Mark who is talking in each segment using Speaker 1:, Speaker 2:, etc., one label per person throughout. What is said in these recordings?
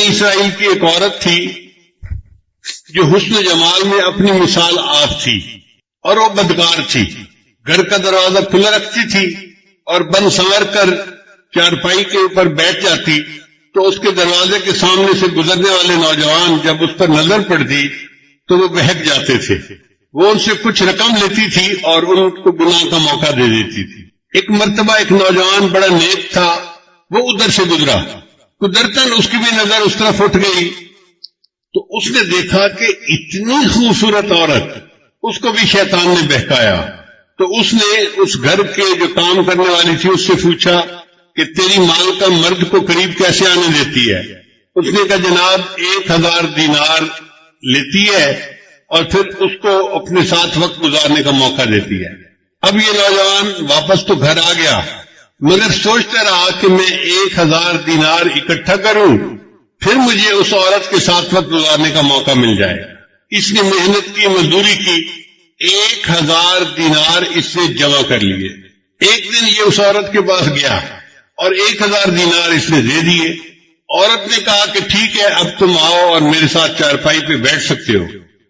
Speaker 1: بنی اسرائیل کی ایک عورت تھی جو حسن و جمال میں اپنی مثال آپ تھی، اور وہ بدکار تھی، گھر کا دروازہ کھلا رکھتی تھی اور بن سنور کر چارپائی کے اوپر بیٹھ جاتی تو اس کے دروازے کے سامنے سے گزرنے والے نوجوان جب اس پر نظر پڑتی تو وہ بہک جاتے تھے۔ وہ ان سے کچھ رقم لیتی تھی اور ان کو گناہ کا موقع دے دیتی تھی۔ ایک مرتبہ ایک نوجوان بڑا نیک تھا، وہ ادھر سے گزرا، قدرتاً اس کی بھی نظر اس طرف اٹھ گئی تو اس نے دیکھا کہ اتنی خوبصورت عورت، اس کو بھی شیطان نے بہکایا۔ تو اس نے اس گھر کے جو کام کرنے والی تھی اس سے پوچھا کہ تیری مال کا مرد کو قریب کیسے آنے دیتی ہے؟ اس نے کہا جناب 1000 دینار لیتی ہے اور پھر اس کو اپنے ساتھ وقت گزارنے کا موقع دیتی ہے۔ اب یہ نوجوان واپس تو گھر آ گیا، مگر سوچتا رہا کہ میں 1000 دینار اکٹھا کروں پھر مجھے اس عورت کے ساتھ وقت گزارنے کا موقع مل جائے۔ اس نے محنت کی، مزدوری کی، 1000 دینار اس سے جمع کر لیے۔ ایک دن یہ اس عورت کے پاس گیا اور 1000 دینار اس نے دے دیے۔ عورت نے کہا کہ ٹھیک ہے، اب تم آؤ اور میرے ساتھ چارپائی پہ بیٹھ سکتے ہو۔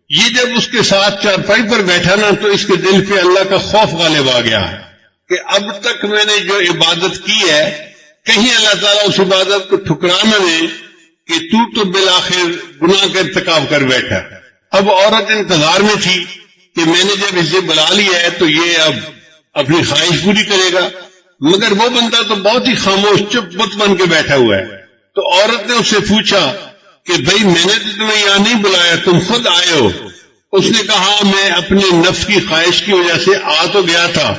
Speaker 1: یہ جب اس کے ساتھ چارپائی پر بیٹھا نا تو اس کے دل پہ اللہ کا خوف غالب آ گیا کہ اب تک میں نے جو عبادت کی ہے کہیں اللہ تعالیٰ اس عبادت کو ٹھکرا نہ دے کہ تو بالآخر گناہ کا ارتکاب کر بیٹھا۔ اب عورت انتظار میں تھی کہ میں نے جب اسے بلا لیا ہے تو یہ اب اپنی خواہش پوری کرے گا، مگر وہ بندہ تو بہت ہی خاموش چپ بت بن کے بیٹھا ہوا ہے۔ تو عورت نے اس سے پوچھا کہ بھئی میں نے تو تمہیں یہاں نہیں بلایا، تم خود آئے ہو۔ اس نے کہا میں اپنے نفس کی خواہش کی وجہ سے آ تو گیا تھا،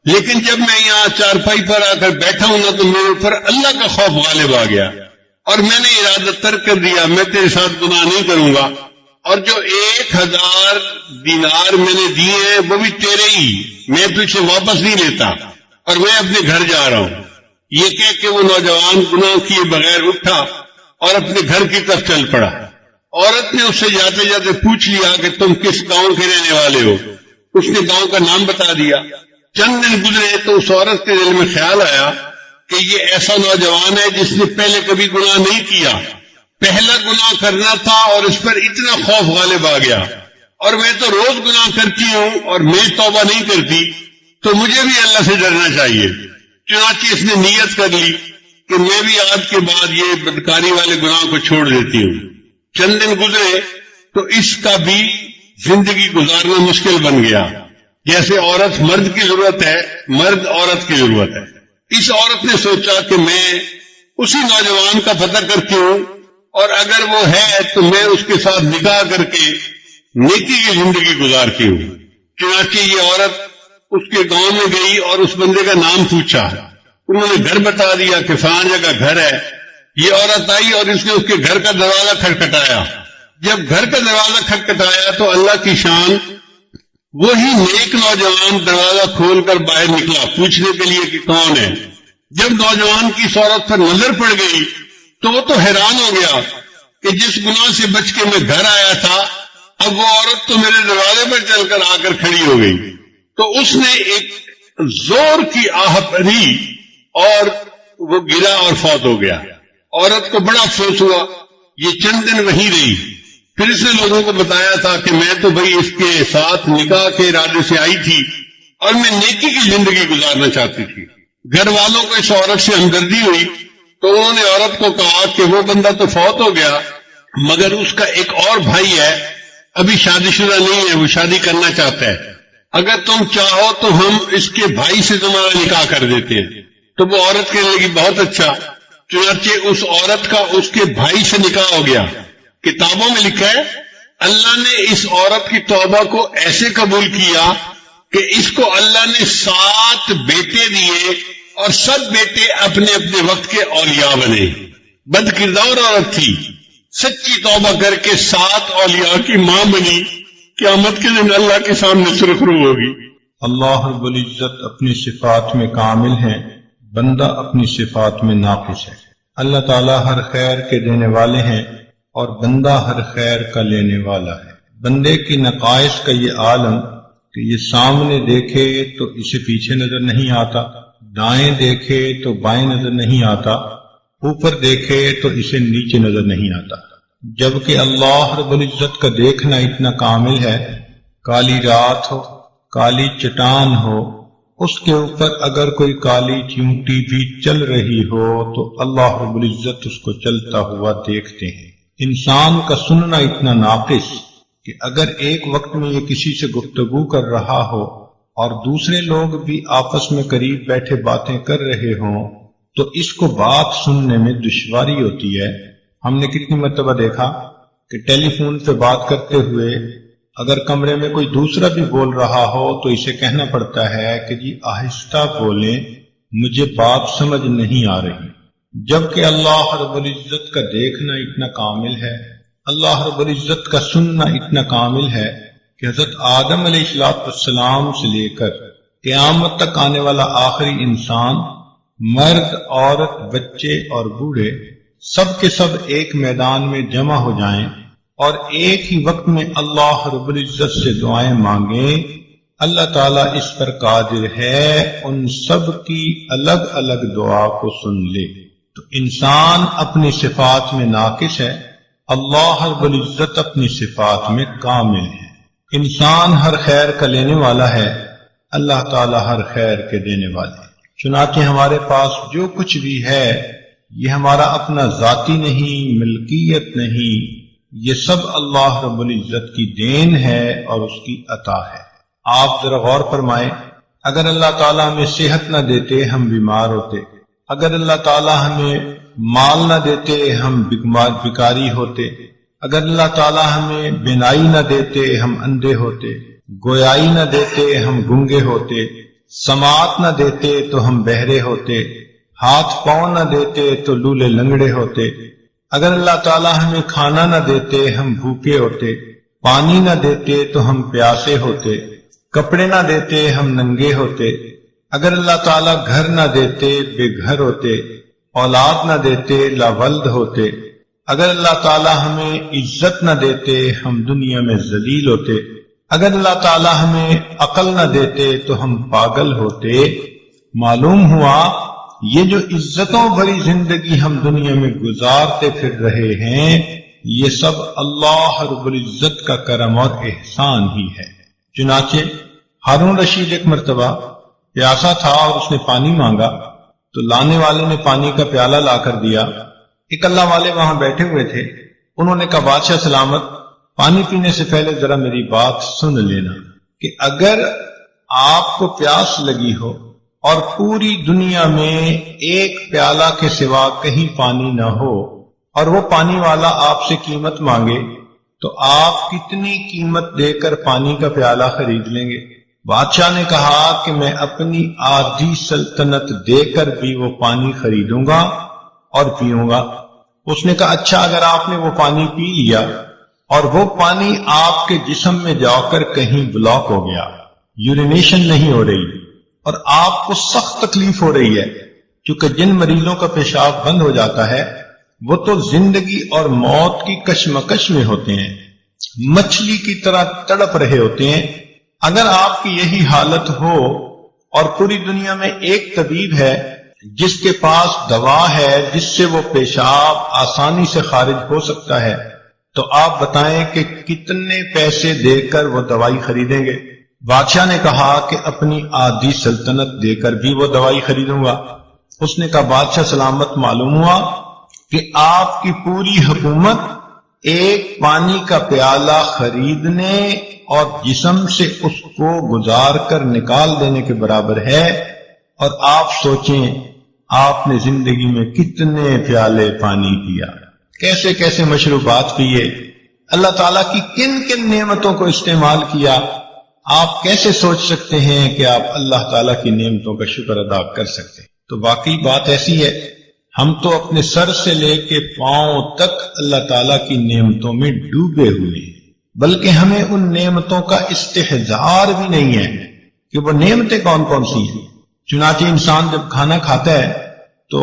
Speaker 1: لیکن جب میں یہاں چارپائی پر آ کر بیٹھا ہوں نا تو میرے اوپر اللہ کا خوف غالب آ گیا اور میں نے ارادہ ترک کر دیا، میں تیرے ساتھ گناہ نہیں کروں گا، اور جو 1000 دینار میں نے دیے ہیں وہ بھی تیرے ہی، میں تجھ سے واپس نہیں لیتا اور میں اپنے گھر جا رہا ہوں۔ یہ کہہ کے وہ نوجوان گناہ کیے بغیر اٹھا اور اپنے گھر کی طرف چل پڑا۔ عورت نے اس سے جاتے جاتے پوچھ لیا کہ تم کس گاؤں کے رہنے والے ہو؟ اس نے گاؤں کا نام بتا دیا۔ چند دن گزرے تو اس عورت کے دل میں خیال آیا کہ یہ ایسا نوجوان ہے جس نے پہلے کبھی گناہ نہیں کیا، پہلا گناہ کرنا تھا اور اس پر اتنا خوف غالب آ گیا، اور میں تو روز گناہ کرتی ہوں اور میں توبہ نہیں کرتی، تو مجھے بھی اللہ سے ڈرنا چاہیے۔ چنانچہ اس نے نیت کر لی کہ میں بھی آج کے بعد یہ بدکاری والے گناہ کو چھوڑ دیتی ہوں۔ چند دن گزرے تو اس کا بھی زندگی گزارنا مشکل بن گیا۔ جیسے عورت مرد کی ضرورت ہے، مرد عورت کی ضرورت ہے۔ اس عورت نے سوچا کہ میں اسی نوجوان کا پتہ کرتی ہوں اور اگر وہ ہے تو میں اس کے ساتھ نکاح کر کے نیکی کی زندگی گزارتی ہوں۔ چنانچہ یہ عورت اس کے گاؤں میں گئی اور اس بندے کا نام پوچھا، انہوں نے گھر بتا دیا کہ فلاں جگہ گھر ہے۔ یہ عورت آئی اور اس نے اس کے گھر کا دروازہ کھٹکھٹایا۔ جب گھر کا دروازہ کھٹکھٹایا تو اللہ کی شان، وہی نیک نوجوان دروازہ کھول کر باہر نکلا پوچھنے کے لیے کہ کون ہے۔ جب نوجوان کی اس عورت پر نظر پڑ گئی تو وہ تو حیران ہو گیا کہ جس گناہ سے بچ کے میں گھر آیا تھا اب وہ عورت تو میرے دروازے پر چل کر آ کر کھڑی ہو گئی۔ تو اس نے ایک زور کی آہ بھری اور وہ گرا اور فوت ہو گیا۔ عورت کو بڑا افسوس ہوا، یہ چند دن وہیں رہی۔ پھر اس نے لوگوں کو بتایا تھا کہ میں تو بھئی اس کے ساتھ نکاح کے ارادے سے آئی تھی اور میں نیکی کی زندگی گزارنا چاہتی تھی۔ گھر والوں کو اس عورت سے ہمدردی ہوئی تو انہوں نے عورت کو کہا کہ وہ بندہ تو فوت ہو گیا مگر اس کا ایک اور بھائی ہے، ابھی شادی شدہ نہیں ہے، وہ شادی کرنا چاہتا ہے، اگر تم چاہو تو ہم اس کے بھائی سے تمہارا نکاح کر دیتے ہیں۔ تو وہ عورت کہنے لگی بہت اچھا۔ چنانچہ اس عورت کا اس کے بھائی سے نکاح ہو گیا۔ کتابوں میں لکھا ہے اللہ نے اس عورت کی توبہ کو ایسے قبول کیا کہ اس کو اللہ نے 7 بیٹے دیے اور سب بیٹے اپنے اپنے وقت کے اولیاء بنے۔ بد کردار عورت تھی، سچی توبہ کر کے 7 اولیاء کی ماں بنی، قیامت کے دن اللہ کے سامنے سرخرو ہوگی۔
Speaker 2: اللہ رب العزت اپنی صفات میں کامل ہے، بندہ اپنی صفات میں ناقص ہے۔ اللہ تعالیٰ ہر خیر کے دینے والے ہیں اور بندہ ہر خیر کا لینے والا ہے۔ بندے کی نقائص کا یہ عالم کہ یہ سامنے دیکھے تو اسے پیچھے نظر نہیں آتا، دائیں دیکھے تو بائیں نظر نہیں آتا، اوپر دیکھے تو اسے نیچے نظر نہیں آتا، جبکہ اللہ رب العزت کا دیکھنا اتنا کامل ہے، کالی رات ہو، کالی چٹان ہو، اس کے اوپر اگر کوئی کالی چیونٹی بھی چل رہی ہو تو اللہ رب العزت اس کو چلتا ہوا دیکھتے ہیں۔ انسان کا سننا اتنا ناقص کہ اگر ایک وقت میں یہ کسی سے گفتگو کر رہا ہو اور دوسرے لوگ بھی آپس میں قریب بیٹھے باتیں کر رہے ہوں تو اس کو بات سننے میں دشواری ہوتی ہے۔ ہم نے کتنی مرتبہ دیکھا کہ ٹیلی فون پہ بات کرتے ہوئے اگر کمرے میں کوئی دوسرا بھی بول رہا ہو تو اسے کہنا پڑتا ہے کہ جی آہستہ بولیں، مجھے بات سمجھ نہیں آ رہی، جبکہ اللہ رب العزت کا دیکھنا اتنا کامل ہے، اللہ رب العزت کا سننا اتنا کامل ہے کہ حضرت آدم علیہ السلام سے لے کر قیامت تک آنے والا آخری انسان، مرد، عورت، بچے اور بوڑھے، سب کے سب ایک میدان میں جمع ہو جائیں اور ایک ہی وقت میں اللہ رب العزت سے دعائیں مانگیں، اللہ تعالیٰ اس پر قادر ہے ان سب کی الگ الگ دعا کو سن لے۔ تو انسان اپنی صفات میں ناقص ہے، اللہ رب العزت اپنی صفات میں کامل ہے۔ انسان ہر خیر کا لینے والا ہے، اللہ تعالیٰ ہر خیر کے دینے والے ہیں۔ چنانچہ ہمارے پاس جو کچھ بھی ہے یہ ہمارا اپنا ذاتی نہیں، ملکیت نہیں، یہ سب اللہ رب العزت کی دین ہے اور اس کی عطا ہے۔ آپ ذرا غور فرمائیں، اگر اللہ تعالیٰ ہمیں صحت نہ دیتے ہم بیمار ہوتے، اگر اللہ تعالیٰ ہمیں مال نہ دیتے ہم بیکاری ہوتے، اگر اللہ تعالیٰ ہمیں بینائی نہ دیتے ہم اندھے ہوتے، گویائی نہ دیتے ہم گنگے ہوتے، سماعت نہ دیتے تو ہم بہرے ہوتے، ہاتھ پاؤں نہ دیتے تو لولے لنگڑے ہوتے، اگر اللہ تعالیٰ ہمیں کھانا نہ دیتے ہم بھوکے ہوتے، پانی نہ دیتے تو ہم پیاسے ہوتے، کپڑے نہ دیتے ہم ننگے ہوتے، اگر اللہ تعالیٰ گھر نہ دیتے بے گھر ہوتے، اولاد نہ دیتے لاولد ہوتے، اگر اللہ تعالیٰ ہمیں عزت نہ دیتے ہم دنیا میں ذلیل ہوتے، اگر اللہ تعالیٰ ہمیں عقل نہ دیتے تو ہم پاگل ہوتے۔ معلوم ہوا یہ جو عزتوں بھری زندگی ہم دنیا میں گزارتے پھر رہے ہیں یہ سب اللہ رب العزت کا کرم اور احسان ہی ہے۔ چنانچہ ہارون رشید ایک مرتبہ پیاسا تھا اور اس نے پانی مانگا تو لانے والے نے پانی کا پیالہ لا کر دیا۔ ایک اللہ والے وہاں بیٹھے ہوئے تھے، انہوں نے کہا بادشاہ سلامت، پانی پینے سے پہلے ذرا میری بات سن لینا کہ اگر آپ کو پیاس لگی ہو اور پوری دنیا میں ایک پیالہ کے سوا کہیں پانی نہ ہو اور وہ پانی والا آپ سے قیمت مانگے تو آپ کتنی قیمت دے کر پانی کا پیالہ خرید لیں گے؟ بادشاہ نے کہا کہ میں اپنی آدھی سلطنت دے کر بھی وہ پانی خریدوں گا اور پیوں گا۔ اس نے کہا اچھا، اگر آپ نے وہ پانی پی لیا اور وہ پانی آپ کے جسم میں جا کر کہیں بلاک ہو گیا، یورینیشن نہیں ہو رہی اور آپ کو سخت تکلیف ہو رہی ہے، کیونکہ جن مریضوں کا پیشاب بند ہو جاتا ہے وہ تو زندگی اور موت کی کشمکش میں ہوتے ہیں، مچھلی کی طرح تڑپ رہے ہوتے ہیں۔ اگر آپ کی یہی حالت ہو اور پوری دنیا میں ایک طبیب ہے جس کے پاس دوا ہے جس سے وہ پیشاب آسانی سے خارج ہو سکتا ہے، تو آپ بتائیں کہ کتنے پیسے دے کر وہ دوائی خریدیں گے؟ بادشاہ نے کہا کہ اپنی آدھی سلطنت دے کر بھی وہ دوائی خریدوں گا۔ اس نے کہا بادشاہ سلامت، معلوم ہوا کہ آپ کی پوری حکومت ایک پانی کا پیالہ خریدنے اور جسم سے اس کو گزار کر نکال دینے کے برابر ہے، اور آپ سوچیں آپ نے زندگی میں کتنے پیالے پانی پیا، کیسے کیسے مشروبات پیے، اللہ تعالیٰ کی کن کن نعمتوں کو استعمال کیا۔ آپ کیسے سوچ سکتے ہیں کہ آپ اللہ تعالیٰ کی نعمتوں کا شکر ادا کر سکتے ہیں؟ تو واقعی بات ایسی ہے، ہم تو اپنے سر سے لے کے پاؤں تک اللہ تعالیٰ کی نعمتوں میں ڈوبے ہوئے ہیں، بلکہ ہمیں ان نعمتوں کا استحضار بھی نہیں ہے کہ وہ نعمتیں کون کون سی ہیں۔ چنانچہ انسان جب کھانا کھاتا ہے تو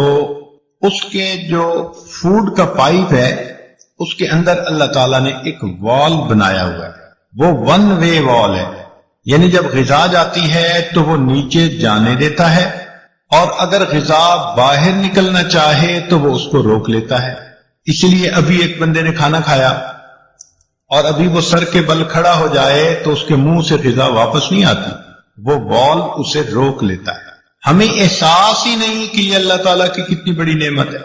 Speaker 2: اس کے جو فوڈ کا پائپ ہے اس کے اندر اللہ تعالیٰ نے ایک وال بنایا ہوا ہے، وہ ون وے وال ہے، یعنی جب غذا جاتی ہے تو وہ نیچے جانے دیتا ہے اور اگر غذا باہر نکلنا چاہے تو وہ اس کو روک لیتا ہے. اس لیے ابھی ایک بندے نے کھانا کھایا اور ابھی وہ سر کے بل کھڑا ہو جائے تو اس کے منہ سے غذا واپس نہیں آتی، وہ والو اسے روک لیتا ہے. ہمیں احساس ہی نہیں کہ یہ اللہ تعالیٰ کی کتنی بڑی نعمت ہے.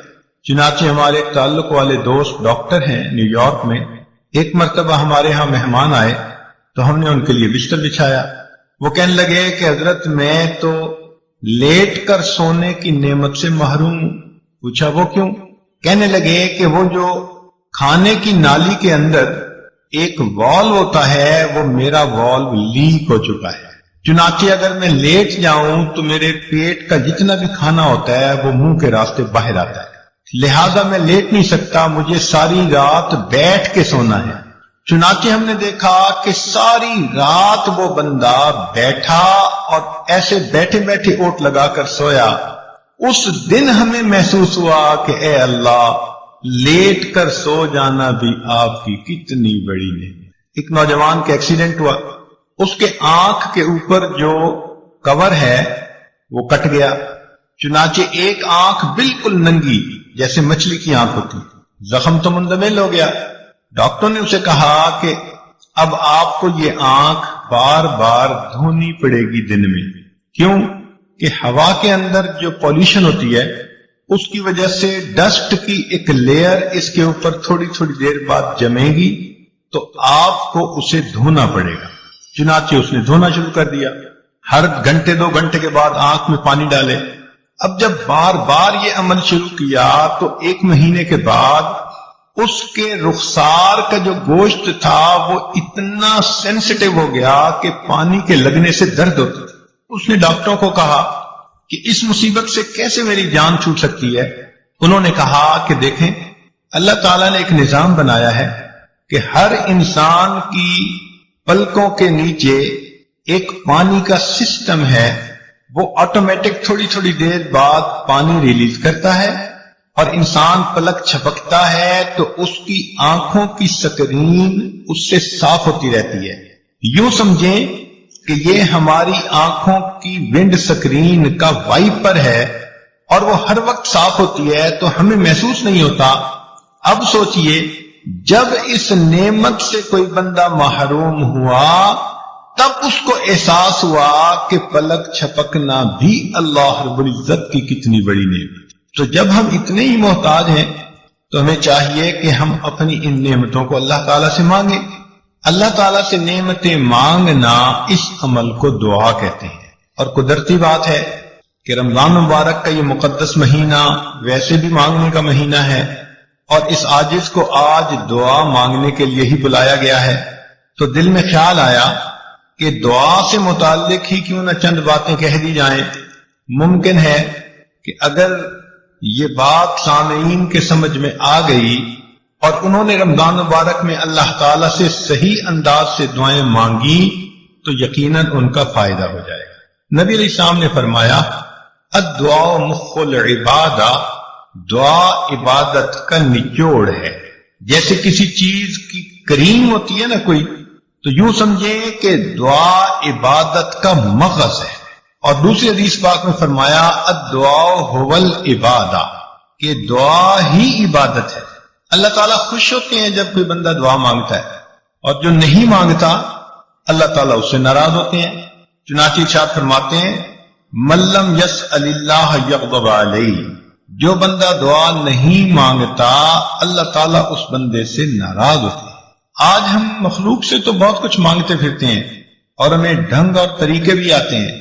Speaker 2: چنانچہ ہمارے ایک تعلق والے دوست ڈاکٹر ہیں نیو یارک میں، ایک مرتبہ ہمارے ہاں مہمان آئے تو ہم نے ان کے لیے بستر بچھایا. وہ کہنے لگے کہ حضرت میں تو لیٹ کر سونے کی نعمت سے محروم ہوں. پوچھا وہ کیوں؟ کہنے لگے کہ وہ جو کھانے کی نالی کے اندر ایک والو ہوتا ہے وہ میرا والو لیک ہو چکا ہے، چنانچہ اگر میں لیٹ جاؤں تو میرے پیٹ کا جتنا بھی کھانا ہوتا ہے وہ منہ کے راستے باہر آتا ہے، لہذا میں لیٹ نہیں سکتا، مجھے ساری رات بیٹھ کے سونا ہے. چنانچہ ہم نے دیکھا کہ ساری رات وہ بندہ بیٹھا اور ایسے بیٹھے بیٹھے اوٹ لگا کر سویا. اس دن ہمیں محسوس ہوا کہ اے اللہ، لیٹ کر سو جانا بھی آپ کی کتنی بڑی نعمت. ایک نوجوان کا ایکسیڈنٹ ہوا، اس کے آنکھ کے اوپر جو کور ہے وہ کٹ گیا، چنانچہ ایک آنکھ بالکل ننگی جیسے مچھلی کی آنکھ ہوتی، زخم تو مندمل ہو گیا. ڈاکٹر نے اسے کہا کہ اب آپ کو یہ آنکھ بار بار دھونی پڑے گی دن میں. کیوں؟ کہ ہوا کے اندر جو پولیوشن ہوتی ہے اس کی وجہ سے ڈسٹ کی ایک لیئر اس کے اوپر تھوڑی تھوڑی دیر بعد جمے گی تو آپ کو اسے دھونا پڑے گا. چنانچہ اس نے دھونا شروع کر دیا، ہر گھنٹے 2 گھنٹے کے بعد آنکھ میں پانی ڈالے. اب جب بار بار یہ عمل شروع کیا تو 1 مہینے کے بعد اس کے رخسار کا جو گوشت تھا وہ اتنا سینسٹیو ہو گیا کہ پانی کے لگنے سے درد ہوتا تھا. اس نے ڈاکٹروں کو کہا کہ اس مصیبت سے کیسے میری جان چھوٹ سکتی ہے. انہوں نے کہا کہ دیکھیں، اللہ تعالیٰ نے ایک نظام بنایا ہے کہ ہر انسان کی پلکوں کے نیچے ایک پانی کا سسٹم ہے، وہ آٹومیٹک تھوڑی تھوڑی دیر بعد پانی ریلیز کرتا ہے اور انسان پلک چھپکتا ہے تو اس کی آنکھوں کی سکرین اس سے صاف ہوتی رہتی ہے. یوں سمجھیں کہ یہ ہماری آنکھوں کی ونڈ سکرین کا وائپر ہے اور وہ ہر وقت صاف ہوتی ہے تو ہمیں محسوس نہیں ہوتا. اب سوچئے جب اس نعمت سے کوئی بندہ محروم ہوا تب اس کو احساس ہوا کہ پلک چھپکنا بھی اللہ رب العزت کی کتنی بڑی نعمت. تو جب ہم اتنے ہی محتاج ہیں تو ہمیں چاہیے کہ ہم اپنی ان نعمتوں کو اللہ تعالیٰ سے مانگیں. اللہ تعالیٰ سے نعمتیں مانگنا اس عمل کو دعا کہتے ہیں. اور قدرتی بات ہے کہ رمضان مبارک کا یہ مقدس مہینہ ویسے بھی مانگنے کا مہینہ ہے اور اس عاجز کو آج دعا مانگنے کے لیے ہی بلایا گیا ہے. تو دل میں خیال آیا کہ دعا سے متعلق ہی کیوں نہ چند باتیں کہہ دی جائیں. ممکن ہے کہ اگر یہ بات سامعین کے سمجھ میں آ گئی اور انہوں نے رمضان مبارک میں اللہ تعالیٰ سے صحیح انداز سے دعائیں مانگی تو یقیناً ان کا فائدہ ہو جائے گا. نبی علیہ السلام نے فرمایا الدعاء مخ العبادہ، دعا عبادت کا نچوڑ ہے. جیسے کسی چیز کی کریم ہوتی ہے نا کوئی، تو یوں سمجھیں کہ دعا عبادت کا مغز ہے. اور دوسری حدیث پاک میں فرمایا الدعاء هو العبادہ، کہ دعا ہی عبادت ہے. اللہ تعالیٰ خوش ہوتے ہیں جب کوئی بندہ دعا مانگتا ہے اور جو نہیں مانگتا اللہ تعالیٰ اس سے ناراض ہوتے ہیں. چنانچہ ارشاد فرماتے ہیں من لم یسأل اللہ یغضب علیہ، جو بندہ دعا نہیں مانگتا اللہ تعالیٰ اس بندے سے ناراض ہوتے ہیں. آج ہم مخلوق سے تو بہت کچھ مانگتے پھرتے ہیں اور ہمیں ڈھنگ اور طریقے بھی آتے ہیں،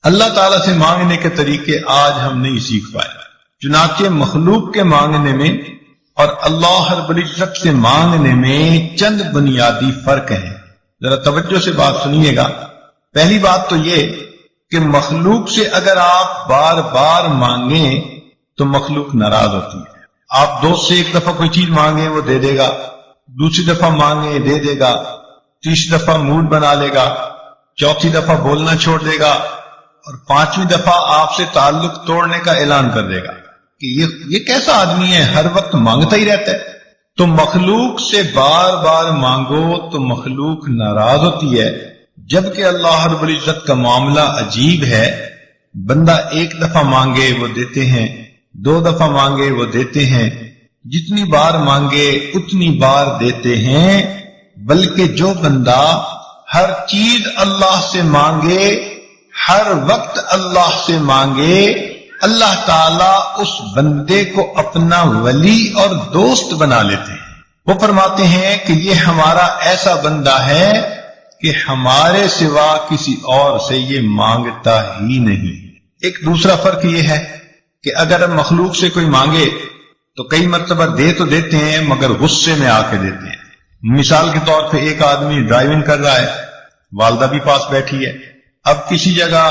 Speaker 2: اللہ تعالیٰ سے مانگنے کے طریقے آج ہم نہیں سیکھ پائے. چنانچہ مخلوق کے مانگنے میں اور اللہ رب العزت سے مانگنے میں چند بنیادی فرق ہیں. ذرا توجہ سے بات سنیے گا. پہلی بات تو یہ کہ مخلوق سے اگر آپ بار بار مانگیں تو مخلوق ناراض ہوتی ہے. آپ دوست سے ایک دفعہ کوئی چیز مانگیں وہ دے دے گا، دوسری دفعہ مانگیں دے دے گا، تیسری دفعہ موڈ بنا لے گا، چوتھی دفعہ بولنا چھوڑ دے گا اور 5ویں دفعہ آپ سے تعلق توڑنے کا اعلان کر دے گا کہ یہ کیسا آدمی ہے، ہر وقت مانگتا ہی رہتا ہے. تو مخلوق سے بار بار مانگو تو مخلوق ناراض ہوتی ہے، جبکہ اللہ رب العزت کا معاملہ عجیب ہے. بندہ ایک دفعہ مانگے وہ دیتے ہیں، 2 دفعہ مانگے وہ دیتے ہیں، جتنی بار مانگے اتنی بار دیتے ہیں، بلکہ جو بندہ ہر چیز اللہ سے مانگے، ہر وقت اللہ سے مانگے، اللہ تعالیٰ اس بندے کو اپنا ولی اور دوست بنا لیتے ہیں۔ وہ فرماتے ہیں کہ یہ ہمارا ایسا بندہ ہے کہ ہمارے سوا کسی اور سے یہ مانگتا ہی نہیں۔ ایک دوسرا فرق یہ ہے کہ اگر مخلوق سے کوئی مانگے تو کئی مرتبہ دے تو دیتے ہیں مگر غصے میں آ کے دیتے ہیں۔ مثال کے طور پہ ایک آدمی ڈرائیونگ کر رہا ہے، والدہ بھی پاس بیٹھی ہے، اب کسی جگہ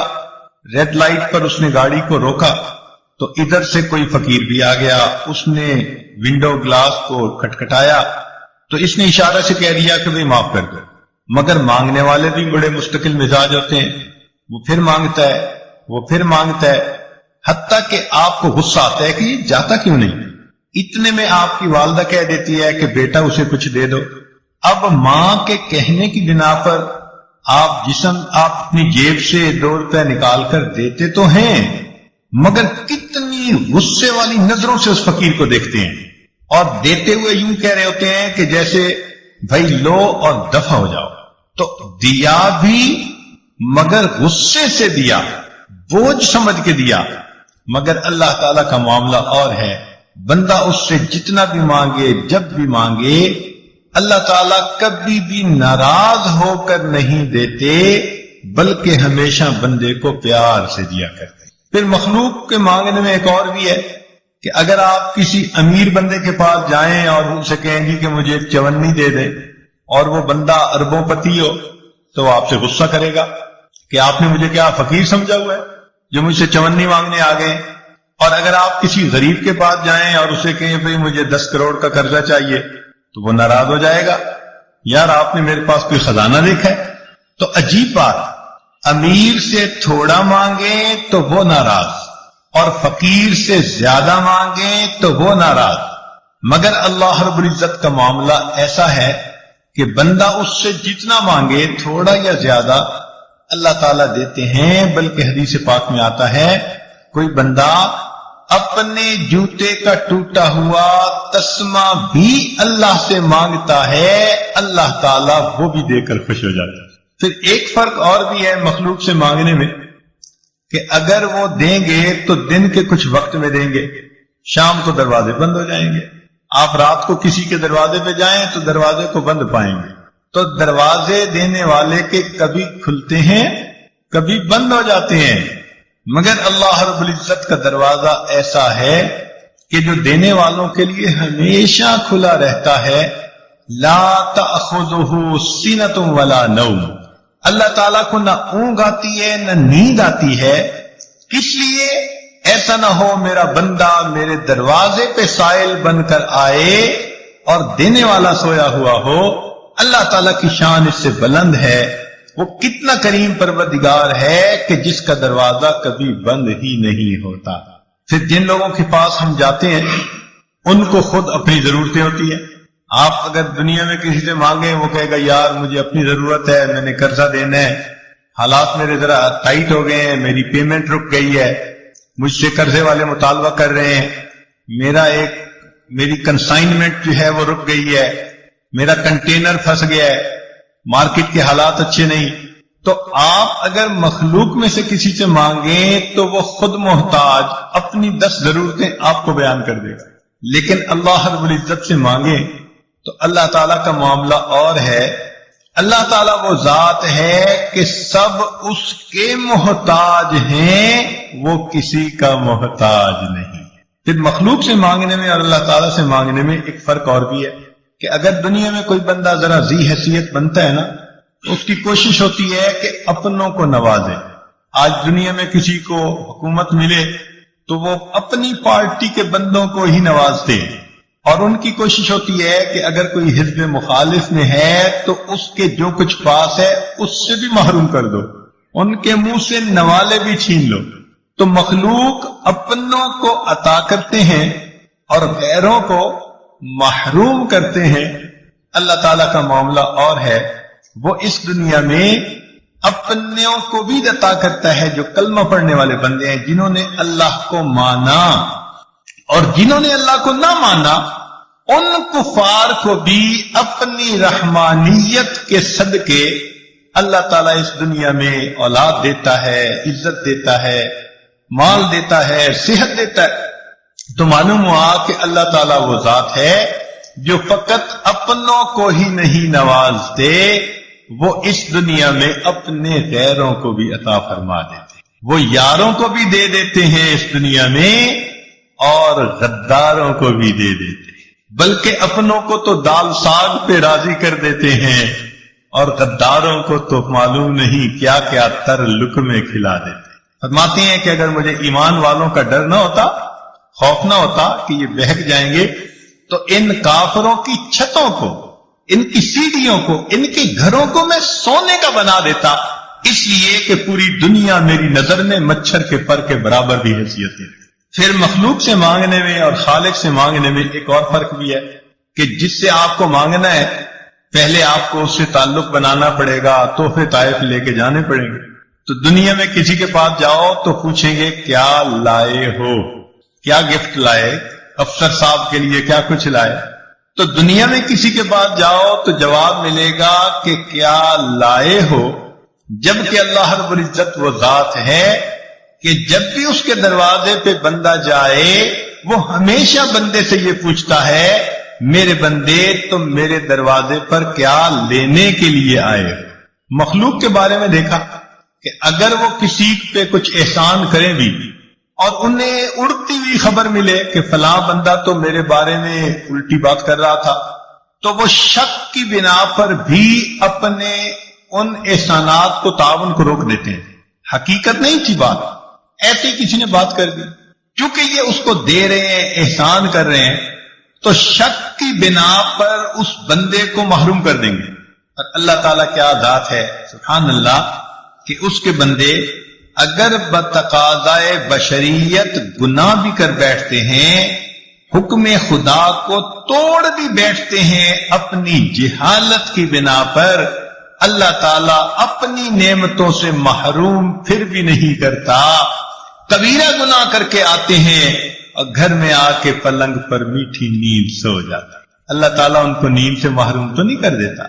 Speaker 2: ریڈ لائٹ پر اس نے گاڑی کو روکا تو ادھر سے کوئی فقیر بھی آ گیا، اس نے ونڈو گلاس کو کھٹکھٹایا تو اس نے اشارہ سے کہہ دیا کہ بھئی معاف کر دو، مگر مانگنے والے بھی بڑے مستقل مزاج ہوتے ہیں، وہ پھر مانگتا ہے، وہ پھر مانگتا ہے، حتیٰ کہ آپ کو غصہ آتا ہے کہ یہ جاتا کیوں نہیں۔ اتنے میں آپ کی والدہ کہہ دیتی ہے کہ بیٹا اسے کچھ دے دو۔ اب ماں کے کہنے کی بنا پر آپ اپنی جیب سے 2 روپے نکال کر دیتے تو ہیں، مگر کتنی غصے والی نظروں سے اس فقیر کو دیکھتے ہیں، اور دیتے ہوئے یوں کہہ رہے ہوتے ہیں کہ جیسے بھائی لو اور دفع ہو جاؤ۔ تو دیا بھی مگر غصے سے دیا، بوجھ سمجھ کے دیا، مگر اللہ تعالیٰ کا معاملہ اور ہے، بندہ اس سے جتنا بھی مانگے، جب بھی مانگے، اللہ تعالیٰ کبھی بھی ناراض ہو کر نہیں دیتے، بلکہ ہمیشہ بندے کو پیار سے دیا کرتے۔ پھر مخلوق کے مانگنے میں ایک اور بھی ہے کہ اگر آپ کسی امیر بندے کے پاس جائیں اور ان سے کہیں گی کہ مجھے 54 دے دیں، اور وہ بندہ اربوں پتی ہو، تو وہ آپ سے غصہ کرے گا کہ آپ نے مجھے کیا فقیر سمجھا ہوا ہے جو مجھ سے 54 مانگنے آ گئے۔ اور اگر آپ کسی غریب کے پاس جائیں اور اسے کہیں بھئی مجھے 10 کروڑ کا قرضہ چاہیے، تو وہ ناراض ہو جائے گا، یار آپ نے میرے پاس کوئی خزانہ دیکھا ہے۔ تو عجیب بات، امیر سے تھوڑا مانگے تو وہ ناراض، اور فقیر سے زیادہ مانگے تو وہ ناراض، مگر اللہ رب العزت کا معاملہ ایسا ہے کہ بندہ اس سے جتنا مانگے، تھوڑا یا زیادہ، اللہ تعالیٰ دیتے ہیں۔ بلکہ حدیث پاک میں آتا ہے کوئی بندہ اپنے جوتے کا ٹوٹا ہوا تسمہ بھی اللہ سے مانگتا ہے، اللہ تعالیٰ وہ بھی دے کر خوش ہو جاتا ہے۔ پھر ایک فرق اور بھی ہے مخلوق سے مانگنے میں کہ اگر وہ دیں گے تو دن کے کچھ وقت میں دیں گے، شام کو دروازے بند ہو جائیں گے۔ آپ رات کو کسی کے دروازے پہ جائیں تو دروازے کو بند پائیں گے۔ تو دروازے دینے والے کے کبھی کھلتے ہیں کبھی بند ہو جاتے ہیں، مگر اللہ رب العزت کا دروازہ ایسا ہے کہ جو دینے والوں کے لیے ہمیشہ کھلا رہتا ہے۔ لا تأخذہ سنۃ ولا نوم، اللہ تعالیٰ کو نہ اونگ آتی ہے نہ نیند آتی ہے، کس لیے؟ ایسا نہ ہو میرا بندہ میرے دروازے پہ سائل بن کر آئے اور دینے والا سویا ہوا ہو۔ اللہ تعالیٰ کی شان اس سے بلند ہے، وہ کتنا کریم پروردگار ہے کہ جس کا دروازہ کبھی بند ہی نہیں ہوتا۔ پھر جن لوگوں کے پاس ہم جاتے ہیں ان کو خود اپنی ضرورتیں ہوتی ہیں۔ آپ اگر دنیا میں کسی سے مانگیں، وہ کہے گا یار مجھے اپنی ضرورت ہے، میں نے قرضہ دینا ہے، حالات میرے ذرا ٹائٹ ہو گئے ہیں، میری پیمنٹ رک گئی ہے، مجھ سے قرضے والے مطالبہ کر رہے ہیں، میری کنسائنمنٹ جو ہے وہ رک گئی ہے، میرا کنٹینر پھنس گیا ہے، مارکیٹ کے حالات اچھے نہیں۔ تو آپ اگر مخلوق میں سے کسی سے مانگیں تو وہ خود محتاج اپنی 10 ضرورتیں آپ کو بیان کر دے گا، لیکن اللہ رب العزت سے مانگیں تو اللہ تعالیٰ کا معاملہ اور ہے۔ اللہ تعالیٰ وہ ذات ہے کہ سب اس کے محتاج ہیں، وہ کسی کا محتاج نہیں۔ پھر مخلوق سے مانگنے میں اور اللہ تعالیٰ سے مانگنے میں ایک فرق اور بھی ہے کہ اگر دنیا میں کوئی بندہ ذرا ذی حیثیت بنتا ہے نا، تو اس کی کوشش ہوتی ہے کہ اپنوں کو نوازے۔ آج دنیا میں کسی کو حکومت ملے تو وہ اپنی پارٹی کے بندوں کو ہی نوازتے ہیں، اور ان کی کوشش ہوتی ہے کہ اگر کوئی حزب مخالف میں ہے تو اس کے جو کچھ پاس ہے اس سے بھی محروم کر دو، ان کے منہ سے نوالے بھی چھین لو۔ تو مخلوق اپنوں کو عطا کرتے ہیں اور غیروں کو محروم کرتے ہیں۔ اللہ تعالیٰ کا معاملہ اور ہے، وہ اس دنیا میں اپنوں کو بھی عطا کرتا ہے جو کلمہ پڑھنے والے بندے ہیں، جنہوں نے اللہ کو مانا، اور جنہوں نے اللہ کو نہ مانا ان کفار کو بھی اپنی رحمانیت کے صدقے اللہ تعالیٰ اس دنیا میں اولاد دیتا ہے، عزت دیتا ہے، مال دیتا ہے، صحت دیتا ہے۔ تو معلوم ہوا کہ اللہ تعالیٰ وہ ذات ہے جو فقط اپنوں کو ہی نہیں نوازتے، وہ اس دنیا میں اپنے غیروں کو بھی عطا فرما دیتے، وہ یاروں کو بھی دے دیتے ہیں اس دنیا میں اور غداروں کو بھی دے دیتے ہیں، بلکہ اپنوں کو تو دال ساگ پہ راضی کر دیتے ہیں اور غداروں کو تو معلوم نہیں کیا کیا تر لقمے کھلا دیتے ہیں۔ فرماتے ہیں کہ اگر مجھے ایمان والوں کا ڈر نہ ہوتا، خوف نہ ہوتا کہ یہ بہک جائیں گے، تو ان کافروں کی چھتوں کو، ان کی سیڑھیوں کو، ان کے گھروں کو میں سونے کا بنا دیتا، اس لیے کہ پوری دنیا میری نظر میں مچھر کے پر کے برابر بھی حیثیت ہے۔ پھر مخلوق سے مانگنے میں اور خالق سے مانگنے میں ایک اور فرق بھی ہے کہ جس سے آپ کو مانگنا ہے پہلے آپ کو اس سے تعلق بنانا پڑے گا، تحفے طائف لے کے جانے پڑیں گے۔ تو دنیا میں کسی کے پاس جاؤ تو پوچھیں گے کیا لائے ہو، کیا گفٹ لائے، افسر صاحب کے لیے کیا کچھ لائے۔ تو دنیا میں کسی کے پاس جاؤ تو جواب ملے گا کہ کیا لائے ہو، جبکہ اللہ رب العزت وہ ذات ہے کہ جب بھی اس کے دروازے پہ بندہ جائے وہ ہمیشہ بندے سے یہ پوچھتا ہے میرے بندے تم میرے دروازے پر کیا لینے کے لیے آئے ہو۔ مخلوق کے بارے میں دیکھا کہ اگر وہ کسی پہ کچھ احسان کریں بھی اور انہیں اڑتی ہوئی خبر ملے کہ فلاں بندہ تو میرے بارے میں الٹی بات کر رہا تھا، تو وہ شک کی بنا پر بھی اپنے ان احسانات کو، تعاون کو روک دیتے ہیں۔ حقیقت نہیں تھی بات، ایسے ہی کسی نے بات کر دی، کیونکہ یہ اس کو دے رہے ہیں، احسان کر رہے ہیں، تو شک کی بنا پر اس بندے کو محروم کر دیں گے۔ اور اللہ تعالیٰ کیا ذات ہے، سبحان اللہ، کہ اس کے بندے اگر بتقاضائے بشریت گناہ بھی کر بیٹھتے ہیں، حکم خدا کو توڑ بھی بیٹھتے ہیں اپنی جہالت کی بنا پر، اللہ تعالیٰ اپنی نعمتوں سے محروم پھر بھی نہیں کرتا۔ کبیرہ گناہ کر کے آتے ہیں اور گھر میں آ کے پلنگ پر میٹھی نیند سو جاتا، اللہ تعالیٰ ان کو نیند سے محروم تو نہیں کر دیتا۔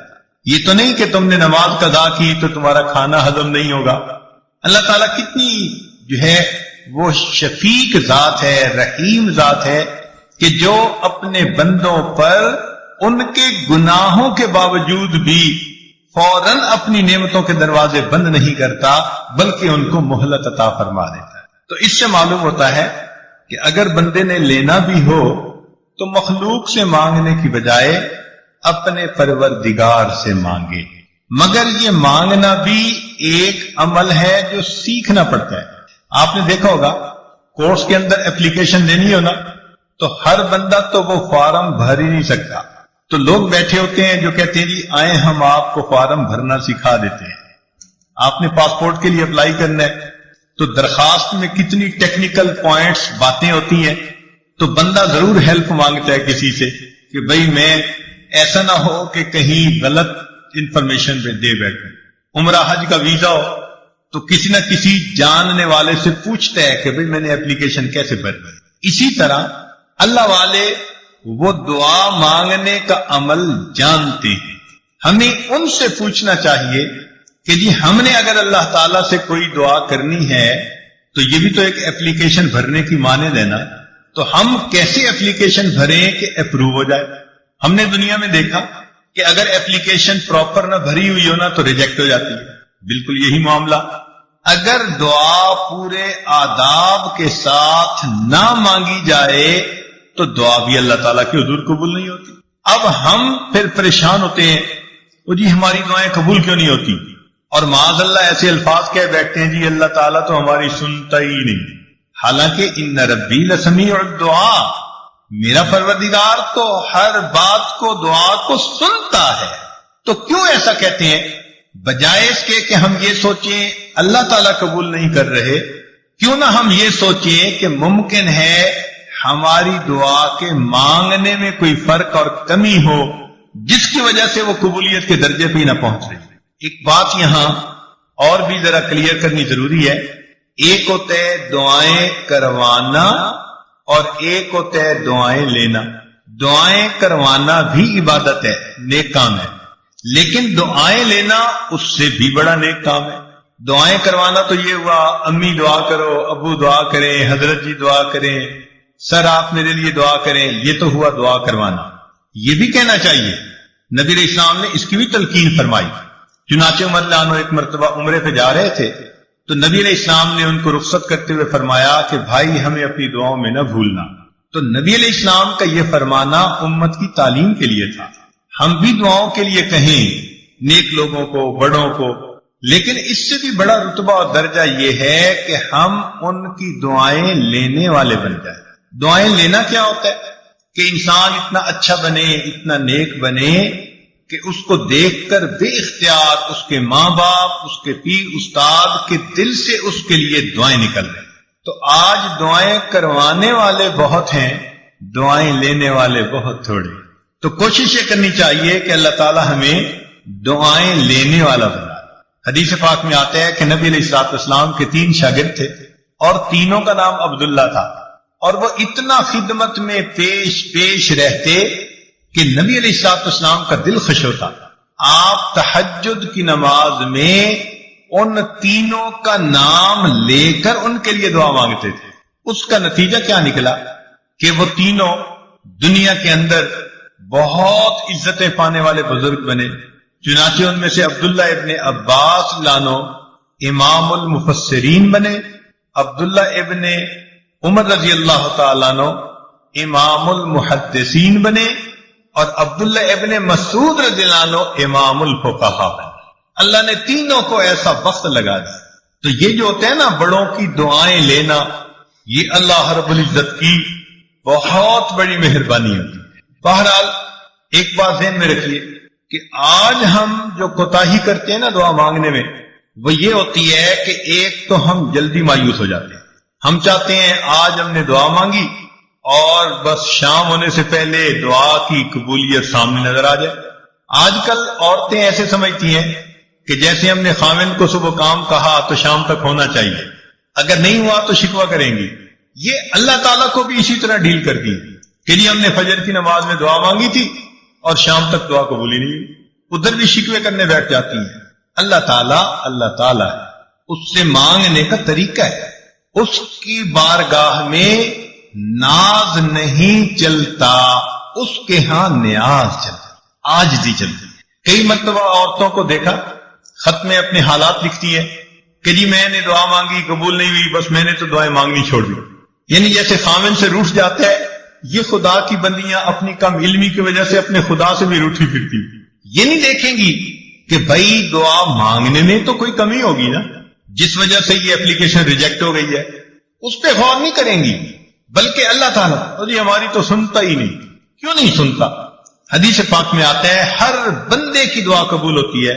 Speaker 2: یہ تو نہیں کہ تم نے نماز قضا کی تو تمہارا کھانا ہضم نہیں ہوگا۔ اللہ تعالیٰ کتنی جو ہے وہ شفیق ذات ہے، رحیم ذات ہے کہ جو اپنے بندوں پر ان کے گناہوں کے باوجود بھی فوراً اپنی نعمتوں کے دروازے بند نہیں کرتا بلکہ ان کو مہلت عطا فرما دیتا ہے۔ تو اس سے معلوم ہوتا ہے کہ اگر بندے نے لینا بھی ہو تو مخلوق سے مانگنے کی بجائے اپنے پروردگار سے مانگے، مگر یہ مانگنا بھی ایک عمل ہے جو سیکھنا پڑتا ہے۔ آپ نے دیکھا ہوگا کورس کے اندر اپلیکیشن لینی ہو نا تو ہر بندہ تو وہ فارم بھر ہی نہیں سکتا، تو لوگ بیٹھے ہوتے ہیں جو کہتے ہیں جی آئیں ہم آپ کو فارم بھرنا سکھا دیتے ہیں۔ آپ نے پاسپورٹ کے لیے اپلائی کرنا ہے تو درخواست میں کتنی ٹیکنیکل پوائنٹس باتیں ہوتی ہیں، تو بندہ ضرور ہیلپ مانگتا ہے کسی سے کہ بھئی میں ایسا نہ ہو کہ کہیں غلط انفارمیشن پہ دے بیٹھے۔ عمرہ حج کا ویزا ہو تو کسی نہ کسی جاننے والے سے پوچھتا ہے کہ بھئی میں نے اپلیکیشن کیسے بھری۔ اسی طرح اللہ والے وہ دعا مانگنے کا عمل جانتے ہیں، ہمیں ان سے پوچھنا چاہیے کہ جی ہم نے اگر اللہ تعالیٰ سے کوئی دعا کرنی ہے تو یہ بھی تو ایک اپلیکیشن بھرنے کی مانند ہے نا، تو ہم کیسے اپلیکیشن بھریں کہ اپروو ہو جائے؟ ہم نے دنیا میں دیکھا کہ اگر اپلیکیشن پراپر نہ بھری ہوئی ہو نا تو ریجیکٹ ہو جاتی ہے، بالکل یہی معاملہ اگر دعا پورے آداب کے ساتھ نہ مانگی جائے تو دعا بھی اللہ تعالیٰ کے حضور قبول نہیں ہوتی۔ اب ہم پھر پریشان ہوتے ہیں وہ جی ہماری دعائیں قبول کیوں نہیں ہوتی، اور معاذ اللہ ایسے الفاظ کہہ بیٹھتے ہیں جی اللہ تعالیٰ تو ہماری سنتا ہی نہیں، حالانکہ ان ربی لسمیع الدعاء، میرا پروردگار تو ہر بات کو، دعا کو سنتا ہے۔ تو کیوں ایسا کہتے ہیں؟ بجائے اس کے کہ ہم یہ سوچیں اللہ تعالیٰ قبول نہیں کر رہے، کیوں نہ ہم یہ سوچیں کہ ممکن ہے ہماری دعا کے مانگنے میں کوئی فرق اور کمی ہو جس کی وجہ سے وہ قبولیت کے درجے پہ ہی نہ پہنچ رہی۔ ایک بات یہاں اور بھی ذرا کلیئر کرنی ضروری ہے. ایک ہوتا ہے دعائیں کروانا اور ایک ہوتا ہے دعائیں لینا. دعائیں کروانا بھی عبادت ہے، نیک کام ہے، لیکن دعائیں لینا اس سے بھی بڑا نیک کام ہے. دعائیں کروانا تو یہ ہوا امی دعا کرو، ابو دعا کریں، حضرت جی دعا کریں، سر آپ میرے لیے دعا کریں، یہ تو ہوا دعا کروانا. یہ بھی کہنا چاہیے. نبی علیہ السلام نے اس کی بھی تلقین فرمائی. چنانچہ عمر رضی اللہ عنہ ایک مرتبہ عمرے پہ جا رہے تھے تو نبی علیہ السلام نے ان کو رخصت کرتے ہوئے فرمایا کہ بھائی ہمیں اپنی دعاؤں میں نہ بھولنا. تو نبی علیہ السلام کا یہ فرمانا امت کی تعلیم کے لیے تھا. ہم بھی دعاؤں کے لیے کہیں نیک لوگوں کو، بڑوں کو، لیکن اس سے بھی بڑا رتبہ اور درجہ یہ ہے کہ ہم ان کی دعائیں لینے والے بن جائیں. دعائیں لینا کیا ہوتا ہے کہ انسان اتنا اچھا بنے، اتنا نیک بنے کہ اس کو دیکھ کر بے اختیار اس کے ماں باپ، اس کے پیر استاد کے دل سے اس کے لیے دعائیں نکل رہی. تو آج دعائیں کروانے والے بہت ہیں، دعائیں لینے والے بہت تھوڑے. تو کوشش یہ کرنی چاہیے کہ اللہ تعالی ہمیں دعائیں لینے والا بنا. حدیث پاک میں آتا ہے کہ نبی علیہ الصلوۃ والسلام کے 3 شاگرد تھے اور تینوں کا نام عبداللہ تھا، اور وہ اتنا خدمت میں پیش رہتے کہ نبی علیہ الصلوۃ والسلام کا دل خوش ہوتا. آپ تہجد کی نماز میں ان تینوں کا نام لے کر ان کے لیے دعا مانگتے تھے. اس کا نتیجہ کیا نکلا کہ وہ تینوں دنیا کے اندر بہت عزتیں پانے والے بزرگ بنے. چنانچہ ان میں سے عبداللہ ابن عباس لانو امام المفسرین بنے، عبداللہ ابن عمر رضی اللہ تعالیٰ عنہ امام المحدثین بنے، اور عبداللہ ابن مسعود رضی اللہ عنہ امام الفقہاء بنے. اللہ نے تینوں کو ایسا بخت لگا دیا. تو یہ جو ہوتا ہے نا بڑوں کی دعائیں لینا، یہ اللہ رب العزت کی بہت بڑی مہربانی ہوتی ہے. بہرحال ایک بات ذہن میں رکھیے کہ آج ہم جو کوتاہی کرتے ہیں نا دعا مانگنے میں، وہ یہ ہوتی ہے کہ ایک تو ہم جلدی مایوس ہو جاتے ہیں. ہم چاہتے ہیں آج ہم نے دعا مانگی اور بس شام ہونے سے پہلے دعا کی قبولیت سامنے نظر آ جائے. آج کل عورتیں ایسے سمجھتی ہیں کہ جیسے ہم نے خاوند کو صبح کام کہا تو شام تک ہونا چاہیے، اگر نہیں ہوا تو شکوہ کریں گی. یہ اللہ تعالیٰ کو بھی اسی طرح ڈیل کرتی ہے کہ جی ہم نے فجر کی نماز میں دعا مانگی تھی اور شام تک دعا قبولی نہیں ہوئی، ادھر بھی شکوے کرنے بیٹھ جاتی ہیں. اللہ تعالیٰ ہے، اس سے مانگنے کا طریقہ ہے. اس کی بارگاہ میں ناز نہیں چلتا، اس کے ہاں نیاز چلتا، عاجزی چلتی. کئی مرتبہ عورتوں کو دیکھا خط میں اپنے حالات لکھتی ہیں کہ جی میں نے دعا مانگی قبول نہیں ہوئی، بس میں نے تو دعائیں مانگنی چھوڑ دی. یعنی جیسے خاوند سے روٹھ جاتا ہے، یہ خدا کی بندیاں اپنی کم علمی کی وجہ سے اپنے خدا سے بھی روٹھی پھرتی. یہ نہیں دیکھیں گی کہ بھائی دعا مانگنے میں تو کوئی کمی ہوگی نا، جس وجہ سے یہ اپلیکیشن ریجیکٹ ہو گئی ہے، اس پہ غور نہیں کریں گی، بلکہ اللہ تعالیٰ جی ہماری تو سنتا ہی نہیں. کیوں نہیں سنتا؟ حدیث پاک میں آتا ہے ہر بندے کی دعا قبول ہوتی ہے،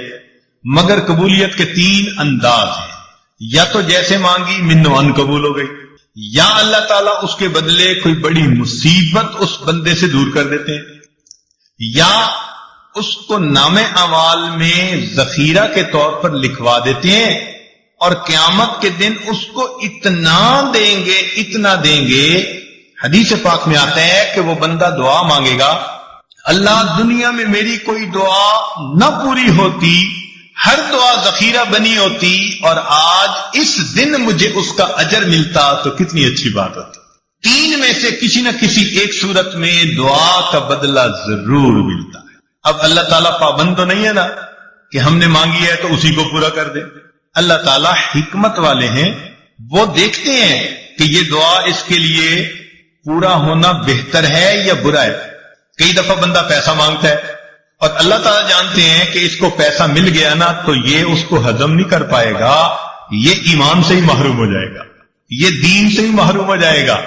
Speaker 2: مگر قبولیت کے 3 انداز ہیں. یا تو جیسے مانگی منو ان قبول ہو گئی، یا اللہ تعالیٰ اس کے بدلے کوئی بڑی مصیبت اس بندے سے دور کر دیتے ہیں، یا اس کو نام اعمال میں ذخیرہ کے طور پر لکھوا دیتے ہیں اور قیامت کے دن اس کو اتنا دیں گے. حدیث پاک میں آتا ہے کہ وہ بندہ دعا مانگے گا، اللہ دنیا میں میری کوئی دعا نہ پوری ہوتی، ہر دعا ذخیرہ بنی ہوتی، اور آج اس دن مجھے اس کا اجر ملتا تو کتنی اچھی بات ہوتی. 3 میں سے کسی نہ کسی ایک صورت میں دعا کا بدلہ ضرور ملتا ہے. اب اللہ تعالیٰ پابند تو نہیں ہے نا کہ ہم نے مانگی ہے تو اسی کو پورا کر دے. اللہ تعالیٰ حکمت والے ہیں، وہ دیکھتے ہیں کہ یہ دعا اس کے لیے پورا ہونا بہتر ہے یا برا ہے. کئی دفعہ بندہ پیسہ مانگتا ہے اور اللہ تعالیٰ جانتے ہیں کہ اس کو پیسہ مل گیا نا تو یہ اس کو ہضم نہیں کر پائے گا، یہ ایمان سے ہی محروم ہو جائے گا، یہ دین سے ہی محروم ہو جائے گا.